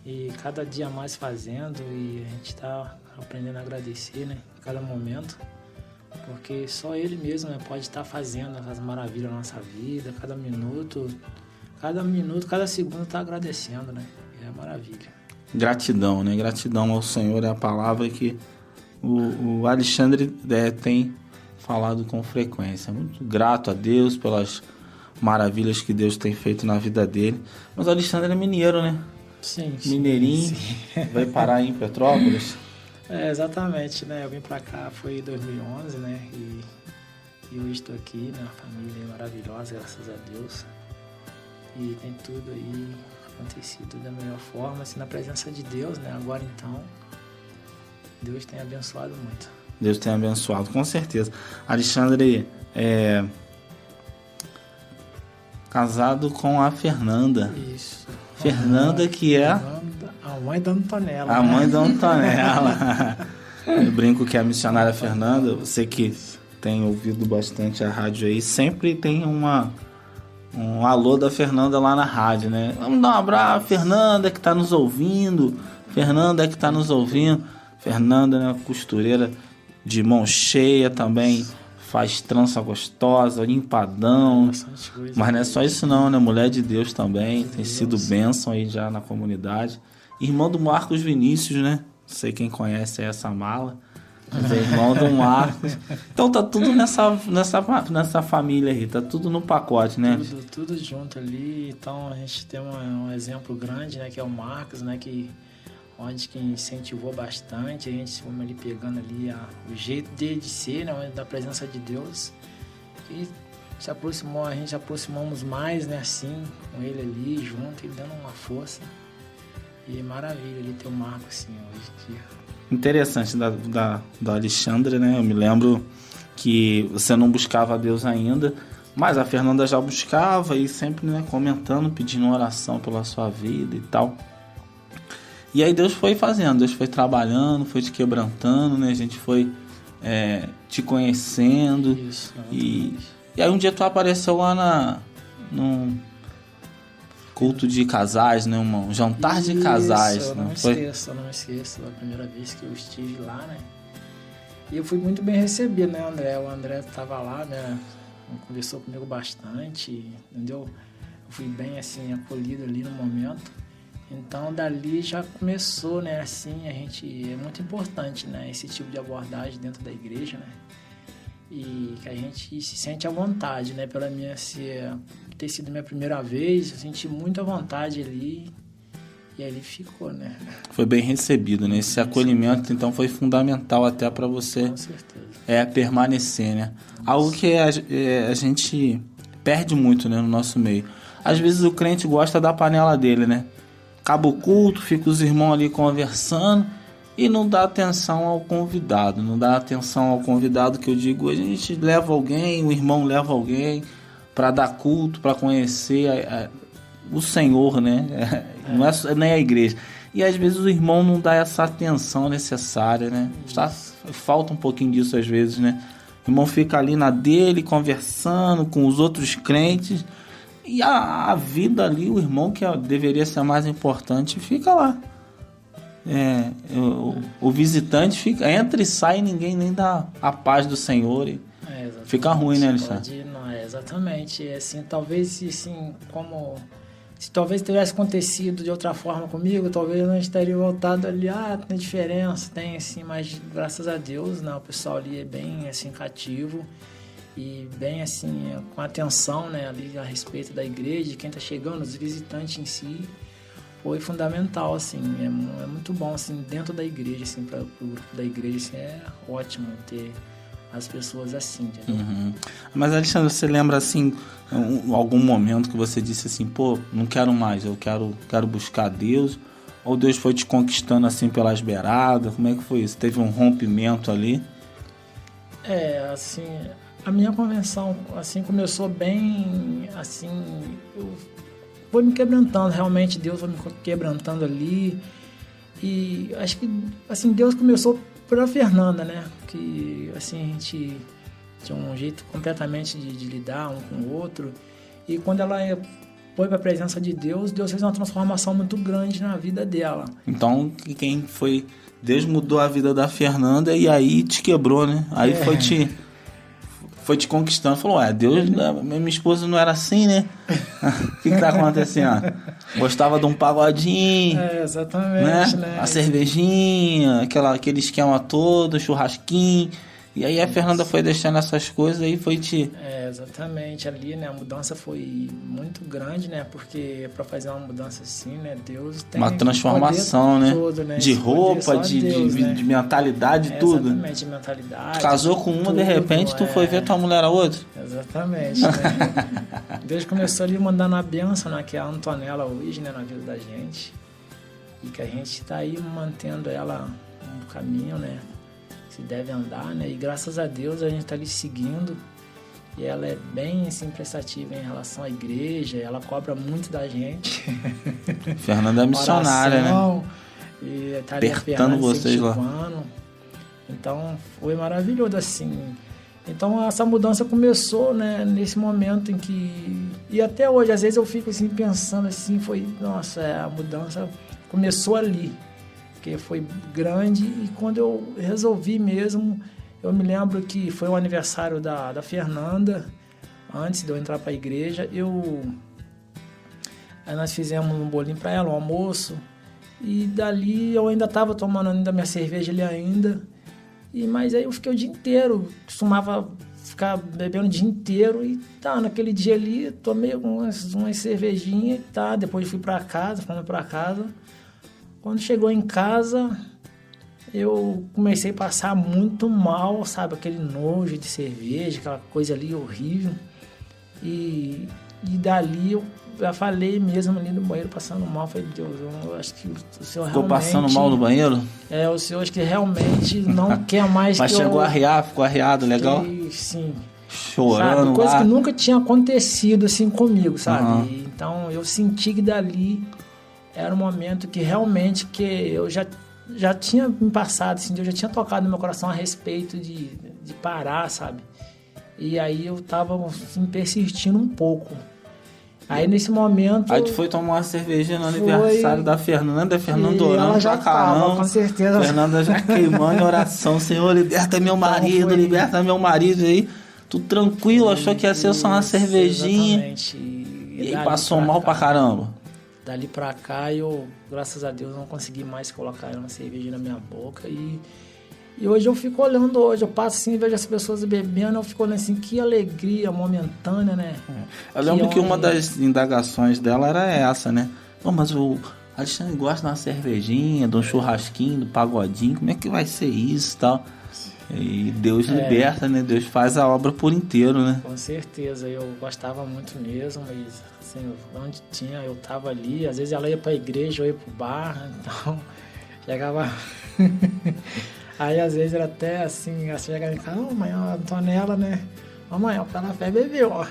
e cada dia mais fazendo, e a gente tá aprendendo a agradecer, né? Cada momento, porque só Ele mesmo, né, pode estar fazendo as maravilhas na nossa vida. Cada minuto, cada segundo tá agradecendo, né? É maravilha. Gratidão, né? Gratidão ao Senhor é a palavra que o Alexandre tem falado com frequência. Muito grato a Deus pelas maravilhas que Deus tem feito na vida dele. Mas o Alexandre é mineiro, né? Sim. Mineirinho, sim. Vai parar em Petrópolis. Exatamente, né? Eu vim pra cá, foi em 2011, né? E hoje estou aqui, né? Uma família maravilhosa, graças a Deus. E tem tudo aí acontecido da melhor forma, assim, na presença de Deus, né? Agora então, Deus tem abençoado muito. Deus tem abençoado, com certeza. Alexandre é casado com a Fernanda. Isso. Fernanda, que é... Fernanda mãe da Antonella. A mãe da Antonella. Eu brinco que a missionária Fernanda, você que tem ouvido bastante a rádio aí, sempre tem um alô da Fernanda lá na rádio, né? Vamos dar um abraço, Fernanda que tá nos ouvindo. Fernanda, né, costureira de mão cheia também, faz trança gostosa, limpadão. Mas não é só isso não, né? Mulher de Deus também, tem sido bênção aí já na comunidade. Irmão do Marcos Vinícius, né? Não sei quem conhece essa mala. Mas é irmão do Marcos. Então tá tudo nessa família aí, tá tudo no pacote, né? Tudo junto ali. Então a gente tem um exemplo grande, né? Que é o Marcos, né? Onde que incentivou bastante. A gente foi ali pegando ali o jeito dele de ser, né? Da presença de Deus. E a gente aproximamos mais, né? Assim, com ele ali junto, ele dando uma força. E maravilha ali ter o Marcos, assim, hoje em dia. Interessante da Alexandre, né? Eu me lembro que você não buscava a Deus ainda, mas a Fernanda já buscava e sempre, né, comentando, pedindo oração pela sua vida e tal. E aí Deus foi fazendo, Deus foi trabalhando, foi te quebrantando, né? A gente foi te conhecendo. Isso, e aí um dia tu apareceu lá num culto de casais, né? Um jantar de casais. Eu não me esqueço da primeira vez que eu estive lá, né? E eu fui muito bem recebido, né, André? O André estava lá, né? Conversou comigo bastante, entendeu? Eu fui bem, assim, acolhido ali no momento. Então, dali já começou, né? Assim, é muito importante, né? Esse tipo de abordagem dentro da igreja, né? E que a gente se sente à vontade, né? Pela minha ter sido minha primeira vez, eu senti muita vontade ali e ali ficou, né? Foi bem recebido, né? Esse acolhimento, então, foi fundamental até para você. Com certeza. Permanecer, né? Algo que a gente perde muito, né, no nosso meio. Às vezes o crente gosta da panela dele, né? Acaba o culto, fica os irmãos ali conversando e não dá atenção ao convidado. Não dá atenção ao convidado, que eu digo, a gente leva alguém, o irmão leva alguém para dar culto, para conhecer o Senhor, né? Não é nem a igreja. E às vezes o irmão não dá essa atenção necessária, né? Falta um pouquinho disso às vezes, né? O irmão fica ali na dele, conversando com os outros crentes, e a vida ali, o irmão que deveria ser mais importante, fica lá. O visitante entra e sai e ninguém nem dá a paz do Senhor. Fica ruim, né, Alexandre? Exatamente. Assim, talvez, assim, se talvez tivesse acontecido de outra forma comigo, talvez eu não estaria voltado ali, tem diferença, tem assim, mas graças a Deus, né, o pessoal ali é bem, assim, cativo e bem, assim, com atenção, né, ali a respeito da igreja, de quem está chegando, os visitantes em si, foi fundamental, assim, é muito bom, assim, dentro da igreja, assim, para o grupo da igreja, assim, é ótimo ter as pessoas assim, entendeu? Uhum. Mas, Alexandre, você lembra, assim, algum momento que você disse assim, pô, não quero mais, eu quero buscar Deus, ou Deus foi te conquistando, assim, pelas beiradas? Como é que foi isso? Teve um rompimento ali? Assim, a minha conversão, assim, começou bem, assim, foi me quebrantando, realmente Deus foi me quebrantando ali, e acho que, assim, Deus começou pela Fernanda, né, que, assim, a gente tinha um jeito completamente de lidar um com o outro, e quando ela foi para a presença de Deus, Deus fez uma transformação muito grande na vida dela. Então, Deus mudou a vida da Fernanda e aí te quebrou, né, aí foi te conquistando, falou, Deus, minha esposa não era assim, né? O que tá acontecendo? Gostava de um pagodinho, exatamente, né? A cervejinha, aquele esquema todo, churrasquinho, e aí a Fernanda foi deixando essas coisas e foi te... exatamente, ali, né, a mudança foi muito grande, né, porque para fazer uma mudança assim, né, Deus tem uma transformação, né, todo, né, de roupa, Deus, né? De mentalidade, tudo. Exatamente, de mentalidade. Casou com uma, tudo, de repente, tu foi ver tua mulher a outra. Exatamente, né? Deus começou ali mandando a bênção, né, que é a Antonella hoje, né, na vida da gente, e que a gente tá aí mantendo ela no caminho, né, se deve andar, né? E graças a Deus a gente está ali seguindo, e ela é bem, assim, prestativa em relação à igreja, ela cobra muito da gente. Fernanda é missionária, oração, né? E tá ali a Apertando Fernanda vocês lá. incentivando. Então foi maravilhoso assim. Então essa mudança começou, né, nesse momento em que... E até hoje, às vezes eu fico assim pensando assim, nossa, a mudança começou ali. Porque foi grande e quando eu resolvi mesmo, eu me lembro que foi o aniversário da Fernanda, antes de eu entrar para a igreja, aí nós fizemos um bolinho para ela, um almoço, e dali eu ainda estava tomando ainda minha cerveja ali ainda, mas aí eu fiquei o dia inteiro, costumava ficar bebendo o dia inteiro e naquele dia ali tomei umas cervejinhas e depois fomos para casa. Quando chegou em casa, eu comecei a passar muito mal, sabe? Aquele nojo de cerveja, aquela coisa ali horrível. E dali eu já falei mesmo ali no banheiro, passando mal. Falei, Deus, eu acho que o senhor Ficou realmente... passando mal no banheiro? O senhor acho que realmente não quer mais Mas que chegou eu... a arriar, ficou arriado, legal? Sim. Chorando sabe? Coisa lá. que nunca tinha acontecido assim comigo, sabe? Uhum. Então eu senti que dali era um momento que realmente que eu já tinha me passado, assim, eu já tinha tocado no meu coração a respeito de parar, sabe? E aí eu tava assim, persistindo um pouco. Aí nesse momento... Aí tu foi tomar uma cervejinha no aniversário da Fernanda orando já pra caramba. com certeza. Fernanda já queimando em oração. Senhor, liberta meu marido, liberta meu marido aí. Tu tranquilo, achou que ia ser só uma cervejinha. Exatamente. E aí passou mal pra caramba. Dali pra cá, eu, graças a Deus, não consegui mais colocar uma cerveja na minha boca. E hoje eu fico olhando, eu passo assim, vejo as pessoas bebendo, eu fico olhando assim, que alegria momentânea, né? Eu lembro que uma das indagações dela era essa, né? Pô, mas o Alexandre gosta de uma cervejinha, de um churrasquinho, do pagodinho, como é que vai ser isso e tal? E Deus liberta, né? Deus faz a obra por inteiro, né? Com certeza, eu gostava muito mesmo, mas assim, onde tinha, eu tava ali, às vezes ela ia pra igreja, eu ia pro bar, então chegava... Aí às vezes era até assim, ela chegava em casa, mãe, a Antonella, né? Mãe, o pela fé bebeu, ó.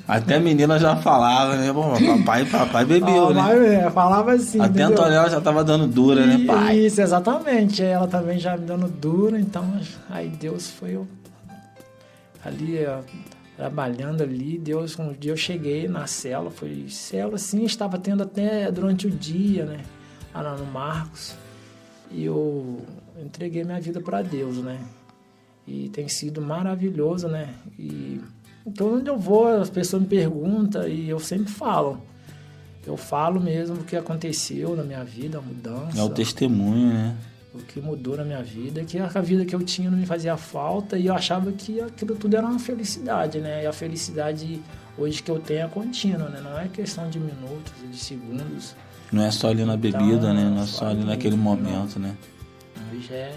Até a menina já falava, né? Bom, papai bebeu, né? Falava assim, até a Antonella já tava dando dura, né, pai? Isso, exatamente. Ela também já me dando dura, então aí Deus foi ali, trabalhando ali. Um dia eu cheguei na célula, foi célula assim, estava tendo até durante o dia, né? Lá no Marcos. E eu entreguei minha vida para Deus, né? E tem sido maravilhoso, né? E então onde eu vou, as pessoas me perguntam e eu sempre falo. Eu falo mesmo o que aconteceu na minha vida, a mudança. É o testemunho, né? O que mudou na minha vida, que a vida que eu tinha não me fazia falta e eu achava que aquilo tudo era uma felicidade, né? E a felicidade hoje que eu tenho é contínua, né? Não é questão de minutos, de segundos. Não é só ali na bebida, né? Não é só ali naquele momento, né? Hoje é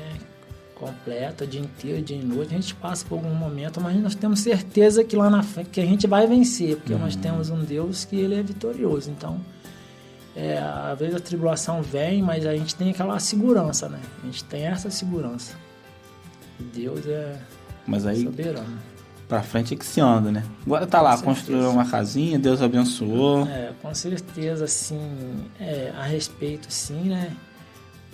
completa, dia inteiro, dia e noite. A gente passa por algum momento, mas nós temos certeza que lá na frente que a gente vai vencer, porque nós temos um Deus que ele é vitorioso. Então, às vezes a tribulação vem, mas a gente tem aquela segurança, né? A gente tem essa segurança. E Deus é soberano. Pra frente é que se anda, né? Agora tá lá, construiu uma casinha, Deus abençoou. Com certeza, assim, a respeito, sim, né?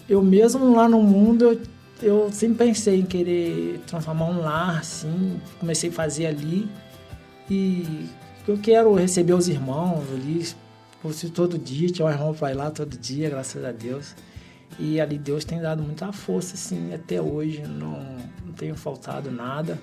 Eu mesmo lá no mundo, eu sempre pensei em querer transformar um lar, assim, comecei a fazer ali e eu quero receber os irmãos ali, todo dia, tinha um irmão para ir lá todo dia, graças a Deus. E ali Deus tem dado muita força, assim, até hoje não tenho faltado nada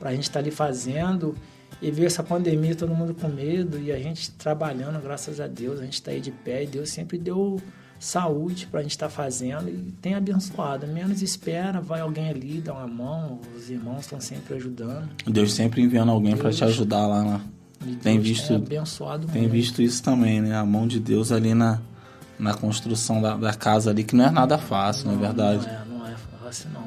pra gente estar ali fazendo e ver essa pandemia, todo mundo com medo e a gente trabalhando, graças a Deus, a gente tá aí de pé e Deus sempre deu saúde pra gente estar fazendo e tem abençoado. Menos espera, vai alguém ali, dá uma mão, os irmãos estão sempre ajudando. Deus sempre enviando alguém para te ajudar lá, né? Tem visto, abençoado tem muito. visto isso também, né? A mão de Deus ali na construção da casa ali, que não é nada fácil, não é verdade? Não é fácil, não.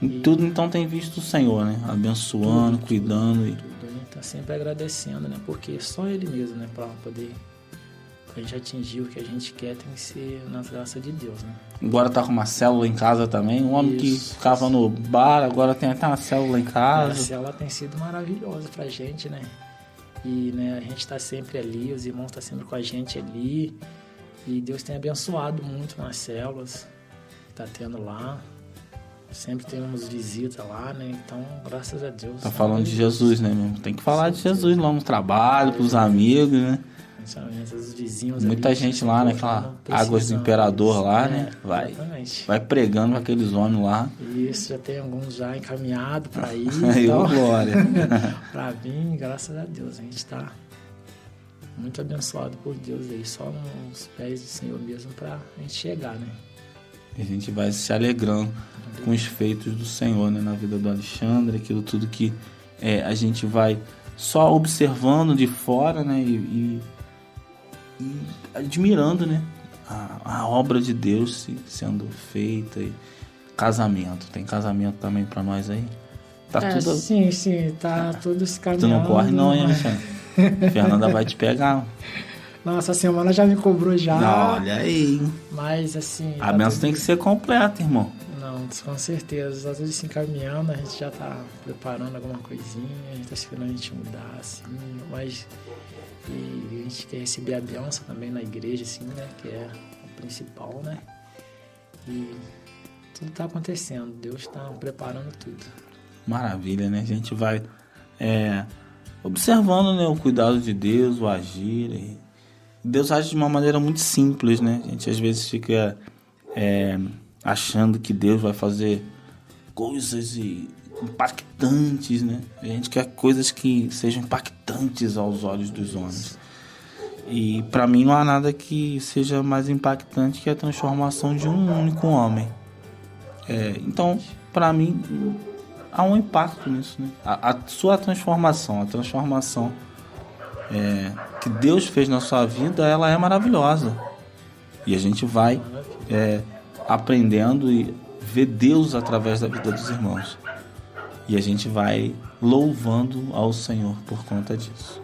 Em tudo, então, tem visto o Senhor, né? Abençoando, cuidando. Tudo. A gente tá sempre agradecendo, né? Porque só Ele mesmo, né? Pra poder... a gente atingir o que a gente quer tem que ser nas graças de Deus, né? Agora tá com uma célula em casa também. Um homem que ficava no bar, agora tem até uma célula em casa. A célula tem sido maravilhosa pra gente, né? E né, a gente tá sempre ali, os irmãos tá sempre com a gente ali. E Deus tem abençoado muito nas células que tá tendo lá. Sempre temos visita lá, né? Então, graças a Deus. Tá falando de Jesus, né, meu? Tem que falar de Jesus lá no trabalho, pros amigos, né? Principalmente os vizinhos. Muita ali, gente que lá, né? estão Aquela precisando Águas do Imperador deles. lá, né? Exatamente. Vai pregando com aqueles homens lá. Isso, já tem alguns já encaminhados para ir. Aí, ô então, glória. para vir, graças a Deus. A gente está muito abençoado por Deus aí, só nos pés do Senhor mesmo para a gente chegar, né? A gente vai se alegrando com os feitos do Senhor, né? Na vida do Alexandre, aquilo tudo que a gente vai só observando de fora, né? E admirando, né? A obra de Deus sendo feita. E casamento. Tem casamento também pra nós aí? Tá tudo... Sim, tá tudo se caminhando. Tu não corre não, hein, Alexandre? Fernanda vai te pegar. Não, essa semana já me cobrou já. Não, olha aí. Mas assim... A benção tem que ser completa, irmão. Não, com certeza. Tá tudo se encaminhando, a gente já tá preparando alguma coisinha, a gente tá esperando a gente mudar, assim, mas... E a gente quer receber a benção também na igreja, assim, né? Que é o principal, né? E tudo tá acontecendo, Deus tá preparando tudo. Maravilha, né? A gente vai observando, né, o cuidado de Deus, o agir. E Deus age de uma maneira muito simples, né? A gente às vezes fica achando que Deus vai fazer coisas impactantes, né? A gente quer coisas que sejam impactantes aos olhos dos homens. E para mim não há nada que seja mais impactante que a transformação de um único homem. Então, para mim, há um impacto nisso, né? A sua transformação, a transformação que Deus fez na sua vida, ela é maravilhosa. E a gente vai aprendendo e ver Deus através da vida dos irmãos. E a gente vai louvando ao Senhor por conta disso.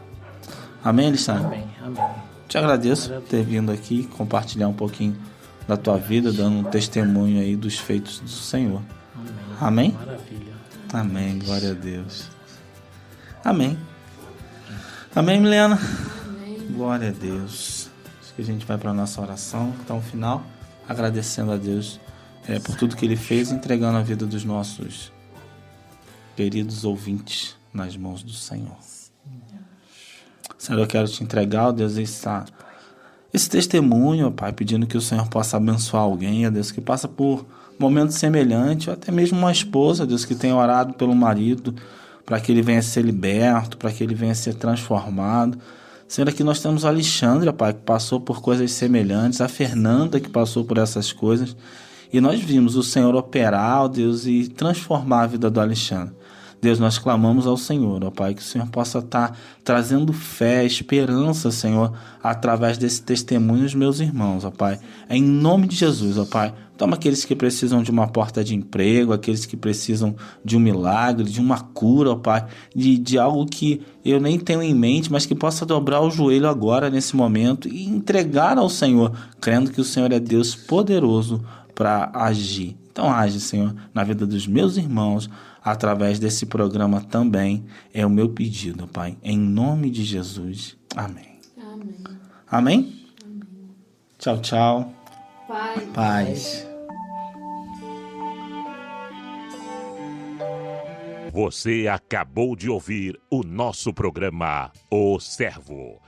Amém, Alexandre? Amém, amém. Te agradeço por ter vindo aqui, compartilhar um pouquinho da tua vida, dando um testemunho aí dos feitos do Senhor. Amém? Maravilha. Amém, glória a Deus. Amém. Amém, Milena? Amém. Glória a Deus. Acho que a gente vai para a nossa oração, então, final, agradecendo a Deus por tudo que Ele fez, entregando a vida dos nossos queridos ouvintes nas mãos do Senhor. Senhor, eu quero te entregar, ó Deus, esse testemunho, ó Pai, pedindo que o Senhor possa abençoar alguém, ó Deus, que passa por momentos semelhantes, ou até mesmo uma esposa, ó Deus, que tem orado pelo marido, para que ele venha ser liberto, para que ele venha ser transformado. Senhor, aqui nós temos a Alexandra, Pai, que passou por coisas semelhantes, a Fernanda, que passou por essas coisas, e nós vimos o Senhor operar, ó Deus, e transformar a vida do Alexandre. Deus, nós clamamos ao Senhor, ó Pai, que o Senhor possa estar trazendo fé, esperança, Senhor, através desse testemunho dos meus irmãos, ó Pai. Em nome de Jesus, ó Pai, toma aqueles que precisam de uma porta de emprego, aqueles que precisam de um milagre, de uma cura, ó Pai, de algo que eu nem tenho em mente, mas que possa dobrar o joelho agora, nesse momento, e entregar ao Senhor, crendo que o Senhor é Deus poderoso para agir. Então age, Senhor, na vida dos meus irmãos, através desse programa também, é o meu pedido, Pai, em nome de Jesus. Amém. Amém. Amém? Tchau, tchau. Pai. Paz. Você acabou de ouvir o nosso programa O Servo.